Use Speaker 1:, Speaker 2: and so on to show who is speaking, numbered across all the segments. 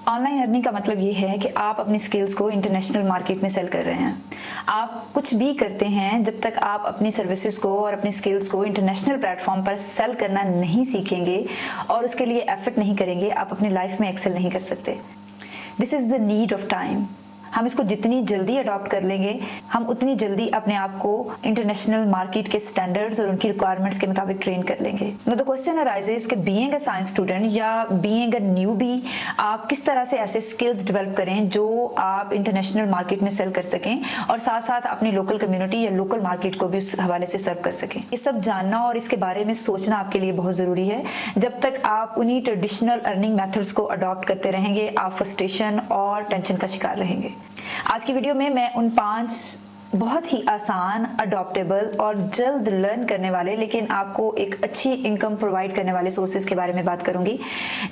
Speaker 1: Online earning का मतलब ये है कि आप अपनी स्किल्स को इंटरनेशनल मार्केट में सेल कर रहे हैं। आप कुछ भी करते हैं, जब तक आप अपनी सर्विसेज को और अपनी स्किल्स को इंटरनेशनल प्लेटफॉर्म पर सेल करना नहीं सीखेंगे और उसके लिए एफर्ट नहीं करेंगे, आप अपनी लाइफ में एक्सेल नहीं कर सकते। This is the need of time. हम इसको जितनी जल्दी अडॉप्ट कर लेंगे, हम उतनी जल्दी अपने आप को इंटरनेशनल मार्केट के स्टैंडर्ड्स और उनकी रिक्वायरमेंट्स के मुताबिक ट्रेन कर लेंगे। नो द क्वेश्चन अराइजेस कि बीइंग अ साइंस स्टूडेंट या बीइंग अ न्यूबी, आप किस तरह से ऐसे स्किल्स डेवलप करें जो आप इंटरनेशनल मार्केट में सेल कर सकें और साथ साथ अपनी लोकल कम्युनिटी या लोकल मार्केट को भी उस हवाले से सर्व कर सकें। ये सब जानना और इसके बारे में सोचना आपके लिए बहुत ज़रूरी है। जब तक आप उन्हीं ट्रेडिशनल अर्निंग मेथड्स को अडॉप्ट करते रहेंगे, आप फ्रस्ट्रेशन और टेंशन का शिकार रहेंगे। आज की वीडियो में मैं उन 5 बहुत ही आसान, अडॉप्टेबल और जल्द लर्न करने वाले लेकिन आपको एक अच्छी इनकम प्रोवाइड करने वाले सोर्सेज के बारे में बात करूंगी,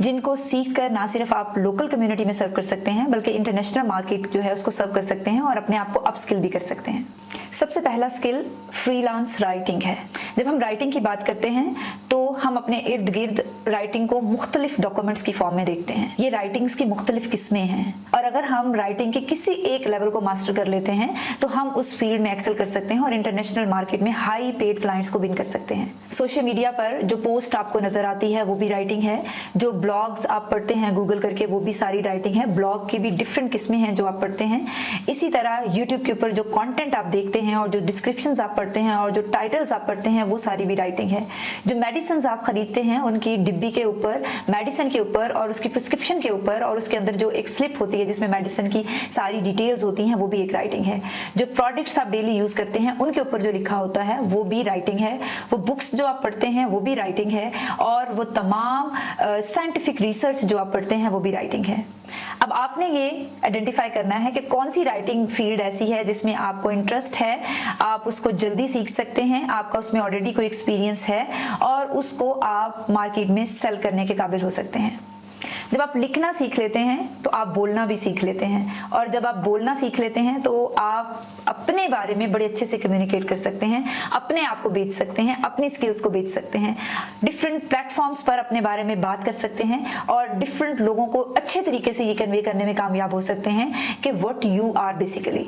Speaker 1: जिनको सीख कर ना सिर्फ आप लोकल कम्युनिटी में सर्व कर सकते हैं बल्कि इंटरनेशनल मार्केट जो है उसको सर्व कर सकते हैं और अपने आप को अपस्किल भी कर सकते हैं। सबसे पहला स्किल फ्रीलांस राइटिंग है। जब हम राइटिंग की बात करते हैं तो हम अपने इर्द गिर्द राइटिंग को मुख्तलिफ डॉक्यूमेंट्स की फॉर्म में देखते हैं। ये राइटिंग्स की मुख्तलिफ किस्में हैं और अगर हम राइटिंग के किसी एक लेवल को मास्टर कर लेते हैं तो हम उस फील्ड में एक्सेल कर सकते हैं और इंटरनेशनल मार्केट में हाई पेड क्लाइंट्स को विन कर सकते हैं। सोशल मीडिया पर जो पोस्ट आपको नजर आती है वो भी राइटिंग है। जो ब्लॉग्स आप पढ़ते हैं गूगल करके वो भी सारी राइटिंग है। ब्लॉग की भी डिफरेंट किस्में हैं जो आप पढ़ते हैं। इसी तरह यूट्यूब के ऊपर जो कंटेंट आप देखते हैं और जो डिस्क्रिप्शंस आप पढ़ते हैं और जो टाइटल्स आप पढ़ते हैं वो सारी भी राइटिंग है। जो मेडिसिन आप खरीदते हैं उनकी डिब्बी के ऊपर, मेडिसिन के ऊपर और उसकी प्रिस्क्रिप्शन के ऊपर और उसके अंदर जो एक स्लिप होती है जिसमें मेडिसिन की सारी डिटेल्स होती हैं वो भी एक राइटिंग है। जो प्रोडक्ट्स आप डेली यूज करते हैं उनके ऊपर जो लिखा होता है वो भी राइटिंग है। वो बुक्स जो आप पढ़ते हैं वो भी राइटिंग है और वो तमाम साइंटिफिक रिसर्च जो आप पढ़ते हैं वो भी राइटिंग है। अब आपने ये आइडेंटिफाई करना है कि कौन सी राइटिंग फील्ड ऐसी है जिसमें आपको इंटरेस्ट है, आप उसको जल्दी सीख सकते हैं, आपका उसमें ऑलरेडी कोई एक्सपीरियंस है और उसको आप मार्केट में सेल करने के काबिल हो सकते हैं। जब आप लिखना सीख लेते हैं तो आप बोलना भी सीख लेते हैं और जब आप बोलना सीख लेते हैं तो आप अपने बारे में बड़े अच्छे से कम्युनिकेट कर सकते हैं, अपने आप को बेच सकते हैं, अपनी स्किल्स को बेच सकते हैं, डिफरेंट प्लेटफॉर्म्स पर अपने बारे में बात कर सकते हैं और डिफरेंट लोगों को अच्छे तरीके से ये कन्वे करने में कामयाब हो सकते हैं कि व्हाट यू आर बेसिकली।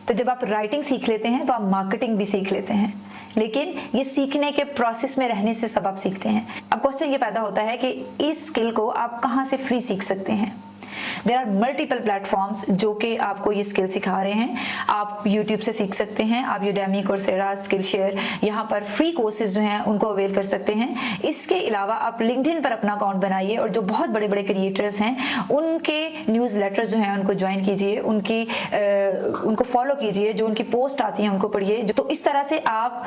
Speaker 1: तो जब आप राइटिंग सीख लेते हैं तो आप मार्केटिंग भी सीख लेते हैं, लेकिन ये सीखने के प्रोसेस में रहने से सब आप सीखते हैं। अब क्वेश्चन ये पैदा होता है कि इस स्किल को आप कहाँ से फ्री सीख सकते हैं। देयर आर मल्टीपल प्लेटफॉर्म्स जो कि आपको ये स्किल सिखा रहे हैं। आप यूट्यूब से सीख सकते हैं, आप यूडेमी, कोर्सेरा, स्किलशेयर, यहाँ पर फ्री कोर्सेज जो हैं उनको अवेल कर सकते हैं। इसके अलावा आप लिंक्डइन पर अपना अकाउंट बनाइए और जो बहुत बड़े बड़े क्रिएटर्स हैं उनके न्यूज़लेटर्स जो हैं उनको ज्वाइन कीजिए, उनको फॉलो कीजिए, जो उनकी पोस्ट आती हैं उनको पढ़िए। तो इस तरह से आप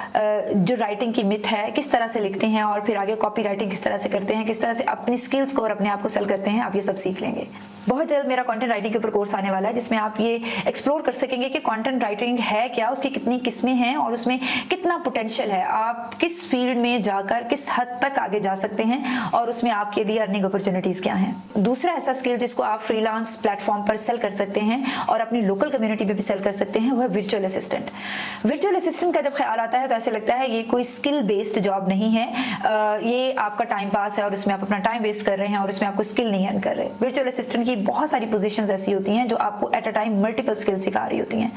Speaker 1: जो राइटिंग की मिथ है किस तरह से लिखते हैं और फिर आगे कॉपी राइटिंग किस तरह से करते हैं, किस तरह से अपनी स्किल्स को और अपने आप को सेल करते हैं, आप ये सब सीख लेंगे। बहुत जल्द मेरा कंटेंट राइटिंग के ऊपर कोर्स आने वाला है जिसमें आप ये एक्सप्लोर कर सकेंगे कि कंटेंट राइटिंग है क्या, उसकी कितनी किस्में हैं और उसमें कितना पोटेंशियल है, आप किस फील्ड में जाकर किस हद तक आगे जा सकते हैं और उसमें आपके लिए अर्निंग अपॉर्चुनिटीज क्या हैं। दूसरा ऐसा स्किल जिसको आप फ्रीलांस प्लेटफॉर्म पर सेल कर सकते हैं और अपनी लोकल कम्युनिटी में भी सेल कर सकते हैं वो है वर्चुअल असिस्टेंट। वर्चुअल असिस्टेंट का जब ख्याल आता है तो ऐसे लगता है ये कोई स्किल बेस्ड जॉब नहीं है, ये आपका टाइम पास है और उसमें आप अपना टाइम वेस्ट कर रहे हैं और उसमें आपको स्किल नहीं अर्न कर रहे। वर्चुअल असिस्टेंट की बहुत सारी पोजीशंस ऐसी होती हैं जो आपको at a time multiple skill सिखा रही होती हैं।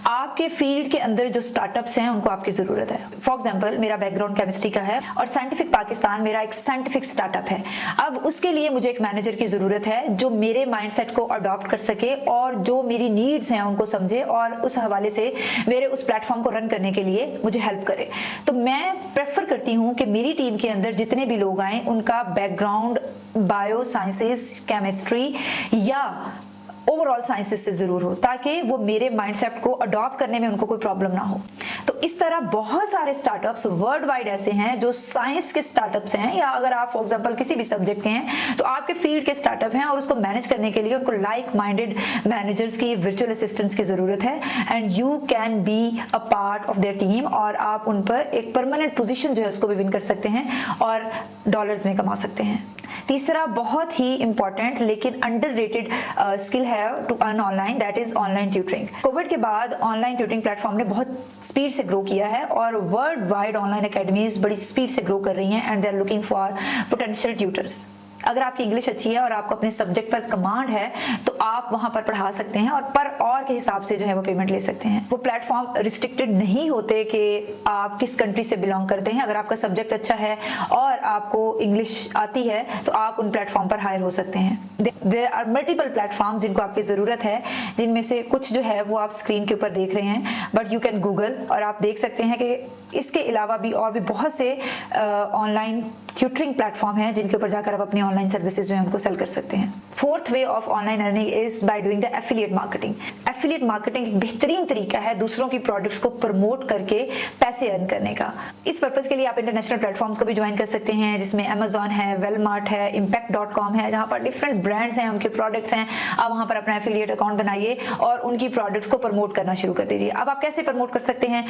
Speaker 1: आपके फील्ड के अंदर जो स्टार्टअप्स हैं उनको आपकी जरूरत है। फॉर एग्जांपल मेरा बैकग्राउंड केमिस्ट्री का है और साइंटिफिक पाकिस्तान मेरा एक साइंटिफिक स्टार्टअप है। अब उसके लिए मुझे एक मैनेजर की जरूरत है जो मेरे माइंडसेट को अडॉप्ट कर सके और जो मेरी नीड्स हैं उनको समझे और उस हवाले से मेरे उस प्लेटफॉर्म को रन करने के लिए मुझे हेल्प करे। तो मैं प्रेफर करती हूँ कि मेरी टीम के अंदर जितने भी लोग आए उनका बैकग्राउंड बायो साइंसेस, केमिस्ट्री या ओवरऑल साइंसेस से जरूर हो ताकि वो मेरे माइंडसेट को अडॉप्ट करने में उनको कोई प्रॉब्लम ना हो। तो इस तरह बहुत सारे स्टार्टअप्स वर्ल्ड वाइड ऐसे हैं जो साइंस के स्टार्टअप्स हैं या अगर आप फॉर एग्जांपल किसी भी सब्जेक्ट के हैं तो आपके फील्ड के स्टार्टअप हैं और उसको मैनेज करने के लिए उनको लाइक माइंडेड मैनेजर्स की, वर्चुअल असिस्टेंट्स की जरूरत है and you can be a part of their team और आप उन पर एक परमानेंट पोजीशन जो है उसको भी विन कर सकते हैं और डॉलर्स में कमा सकते हैं। तीसरा बहुत ही इंपॉर्टेंट लेकिन अंडररेटेड स्किल है to earn online, that is online tutoring. Covid के बाद ऑनलाइन ट्यूटरिंग प्लेटफॉर्म ने बहुत स्पीड से ग्रो किया है और वर्ल्ड वाइड ऑनलाइन अकेडमीज बड़ी स्पीड से ग्रो कर रही हैं and they are looking for potential tutors. अगर आपकी इंग्लिश अच्छी है और आपको अपने सब्जेक्ट पर कमांड है तो आप वहां पर पढ़ा सकते हैं और पर और के हिसाब से जो है वो पेमेंट ले सकते हैं। वो प्लेटफॉर्म रिस्ट्रिक्टेड नहीं होते कि आप किस कंट्री से बिलोंग करते हैं। अगर आपका सब्जेक्ट अच्छा है और आपको इंग्लिश आती है तो आप उन प्लेटफॉर्म पर हायर हो सकते हैं। देयर आर मल्टीपल प्लेटफॉर्म्स जिनको आपकी जरूरत है, जिनमें से कुछ जो है वो आप स्क्रीन के ऊपर देख रहे हैं, बट यू कैन गूगल और आप देख सकते हैं कि इसके अलावा भी और भी बहुत से ऑनलाइन ट्यूटरिंग प्लेटफॉर्म हैं जिनके ऊपर जाकर आप अपनी ऑनलाइन सर्विसेज जो है उनको सेल कर सकते हैं। Fourth way of online earning is by doing the affiliate marketing. Affiliate marketing एक बेहतरीन तरीका है दूसरों की प्रोडक्ट्स को प्रमोट करके पैसे अर्न करने का। इस पर्पस के लिए आप इंटरनेशनल प्लेटफॉर्म्स को भी ज्वाइन कर सकते हैं, जिसमें अमेजॉन है, वेलमार्ट है, impact.com है, जहां पर डिफरेंट ब्रांड्स हैं, उनके प्रोडक्ट्स हैं। आप वहां पर अपना एफिलिएट अकाउंट बनाइए और उनकी प्रोडक्ट्स को प्रमोट करना शुरू कर दीजिए। अब आप कैसे प्रमोट कर सकते हैं?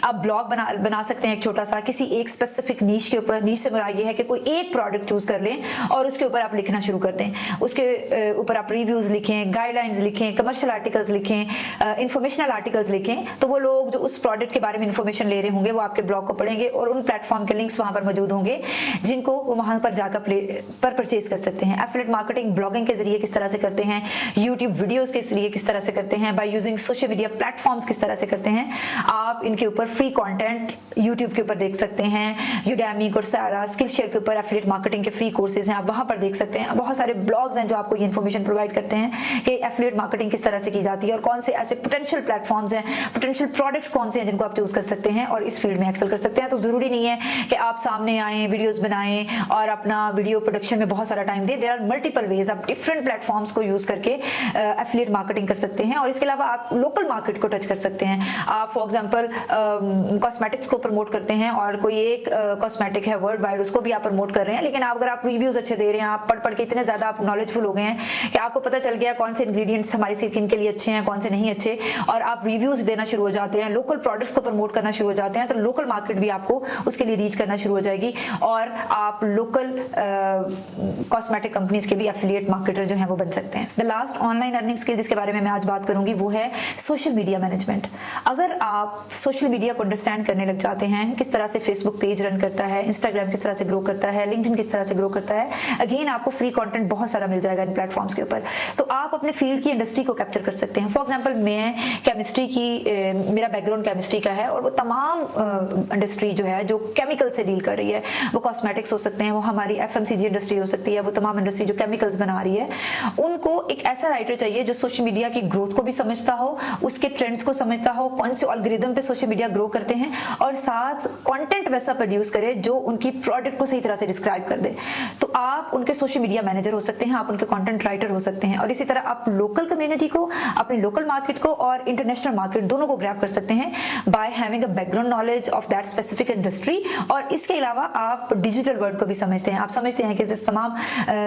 Speaker 1: आप ब्लॉग बना सकते हैं एक छोटा सा, किसी एक स्पेसिफिक नीश के ऊपर। नीश से मुराद ये है कि कोई एक प्रोडक्ट चूज कर लें और उसके ऊपर आप लिखना शुरू कर दें। उसके ऊपर आप रिव्यूज लिखें, गाइडलाइंस लिखें, कमर्शियल आर्टिकल्स लिखें, इंफॉर्मेशनल आर्टिकल्स लिखें। तो वो लोग जो उस प्रोडक्ट के बारे में इंफॉर्मेशन ले रहे होंगे वो आपके ब्लॉग को पढ़ेंगे और उन प्लेटफॉर्म के लिंक्स वहां पर मौजूद होंगे जिनको वो वहां पर जाकर परचेज कर सकते हैं। एफिलिएट मार्केटिंग ब्लॉगिंग के जरिए किस तरह से करते हैं, यूट्यूब वीडियोस के जरिए किस तरह से करते हैं, by using social media platforms किस तरह से करते हैं। आप इनके ऊपर फ्री कंटेंट यूट्यूब के ऊपर देख सकते हैं। यूडेमी, कोर्सेरा, स्किलशेयर के ऊपर एफिलिएट मार्केटिंग के फ्री कोर्सेज हैं, आप वहां पर देख सकते हैं। बहुत सारे ब्लॉग्स हैं जो आपको ये इन्फॉर्मेशन प्रोवाइड करते हैं कि एफिलिएट मार्केटिंग किस तरह से की जाती है और कौन से ऐसे पोटेंशियल प्लेटफॉर्म्स हैं, पोटेंशियल प्रोडक्ट्स कौन से हैं जिनको आप यूज कर सकते हैं और इस फील्ड में एक्सेल कर सकते हैं। तो जरूरी नहीं है कि आप सामने आए, वीडियोस बनाएं और अपना वीडियो प्रोडक्शन में बहुत सारा टाइम दें। देयर आर मल्टीपल वेज, आप डिफरेंट प्लेटफॉर्म्स को यूज करके एफिलिएट मार्केटिंग कर सकते हैं। और इसके अलावा आप लोकल मार्केट को टच कर सकते हैं। आप फॉर एग्जांपल कॉस्मेटिक्स को प्रमोट करते हैं और कोई एक कॉस्मेटिक है वर्ल्ड वाइड, उसको भी आप प्रमोट कर रहे हैं, लेकिन अगर आप रिव्यूज अच्छे दे रहे हैं, आप पढ़ के इतने ज्यादा आप नॉलेजफुल हो गए हैं कि आपको पता चल गया कौन से इंग्रेडिएंट्स हमारी स्किन के लिए अच्छे हैं, कौन से नहीं अच्छे, और आप रिव्यूज देना शुरू हो जाते हैं, लोकल प्रोडक्ट्स को प्रमोट करना शुरू हो जाते हैं, तो लोकल मार्केट भी आपको उसके लिए रीच करना शुरू हो जाएगी और आप लोकल कॉस्मेटिक कंपनीज के भी एफिलिएट मार्केटर जो है वो बन सकते हैं। The last online earning skill जिसके बारे में मैं आज बात करूंगी वो है सोशल मीडिया मैनेजमेंट। अगर आप सोशल मीडिया को अंडरस्टैंड करने लग जाते हैं, किस तरह से फेसबुक पेज रन करता है, इंस्टाग्राम किस तरह से ग्रो करता है, लिंक्डइन किस तरह से ग्रो करता है, अगेन आपको फ्री कंटेंट बहुत सारा मिल जाएगा इन प्लेटफॉर्म्स के ऊपर। तो आप अपने फील्ड की इंडस्ट्री को कैप्चर कर सकते हैं। फॉर एग्जांपल मैं केमिस्ट्री की, मेरा बैकग्राउंड केमिस्ट्री का है और वो तमाम इंडस्ट्री जो है जो केमिकल से डील कर रही है, वो कॉस्मेटिक्स हो सकते हैं, वो हमारी एफएमसीजी इंडस्ट्री हो सकती है, वो तमाम इंडस्ट्री जो केमिकल्स बना रही है, उनको एक ऐसा राइटर चाहिए जो सोशल मीडिया की ग्रोथ को भी समझता हो, उसके ट्रेंड्स को समझता हो, कौन से एल्गोरिदम पे सोशल मीडिया ग्रो करते हैं और साथ कंटेंट वैसा प्रोड्यूस करे जो उनकी प्रोडक्ट को सही तरह से डिस्क्राइब कर दे। तो आप उनके सोशल मीडिया मैनेजर हो सकते हैं, आप उनके कंटेंट राइटर हो सकते हैं और इसी तरह आप लोकल कम्युनिटी को, अपने लोकल मार्केट को और इंटरनेशनल मार्केट दोनों को ग्रैब कर सकते हैं by having a background knowledge of that specific industry. और इसके अलावा आप डिजिटल वर्ल्ड को भी समझते हैं, आप समझते हैं कि तमाम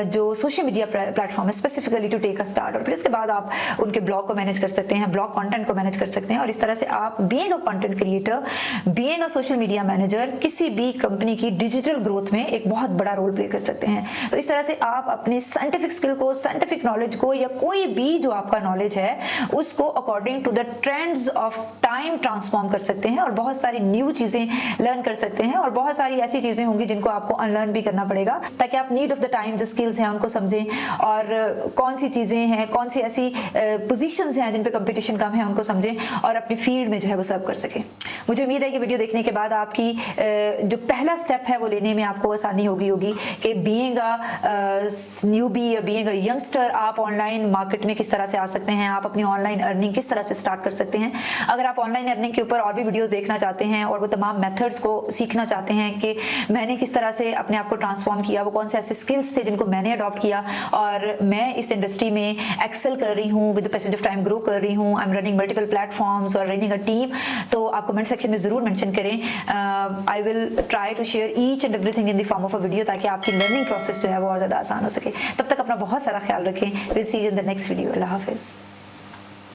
Speaker 1: जो सोशल मीडिया प्लेटफॉर्म है specifically to take a start, और फिर इसके बाद आप उनके ब्लॉग को मैनेज कर सकते हैं, ब्लॉग कंटेंट को मैनेज कर सकते हैं और इस तरह से आप being a content creator, being a social media manager किसी भी कंपनी की डिजिटल ग्रोथ में एक बहुत बड़ा रोल प्ले कर सकते हैं। तो इस तरह से आप अपनी साइंटिफिक स्किल को, साइंटिफिक नॉलेज को या कोई भी जो आपका नॉलेज है उसको according to the trends of time transform कर सकते हैं और बहुत सारी न्यू चीजें लर्न कर सकते हैं और बहुत सारी ऐसी चीजें होंगी जिनको आपको अनलर्न भी करना पड़ेगा ताकि आप नीड ऑफ द टाइम जो स्किल्स हैं उनको समझें और कौन सी चीजें हैं, कौन सी ऐसी पोजीशंस हैं जिन पे कंपटीशन कम है उनको समझें और अपनी फील्ड में जो है वो सर्व कर सकें। मुझे उम्मीद है कि वीडियो देखने के बाद आपकी जो पहला स्टेप है वो लेने में आपको आसानी होगी कि बीइंग अ न्यूबी या बीइंग अ यंगस्टर आप ऑनलाइन मार्केट में किस तरह से आ सकते हैं, आप अपनी ऑनलाइन अर्निंग किस तरह से स्टार्ट कर सकते हैं। अगर आप ऑनलाइन अर्निंग के ऊपर और भी वीडियोस देखना चाहते हैं और वो तमाम मेथड्स को सीखना चाहते हैं कि मैंने किस तरह से अपने आप को ट्रांसफॉर्म किया, वो कौन से ऐसे स्किल्स थे जिनको मैंने अडॉप्ट किया और मैं इस इंडस्ट्री में एक्सेल कर रही हूँ, with the passage of time grow कर रही हूँ, I am running multiple platforms और रनिंग अ टीम, तो आप कमेंट सेक्शन में जरूर मेंशन करें। I will try to share each and everything in the form of a video ताकि आपकी लर्निंग प्रोसेस जो है वो और ज्यादा आसान हो सके। तब तक अपना बहुत सारा ख्याल रखें। Will see you in the next video. Allah Hafiz.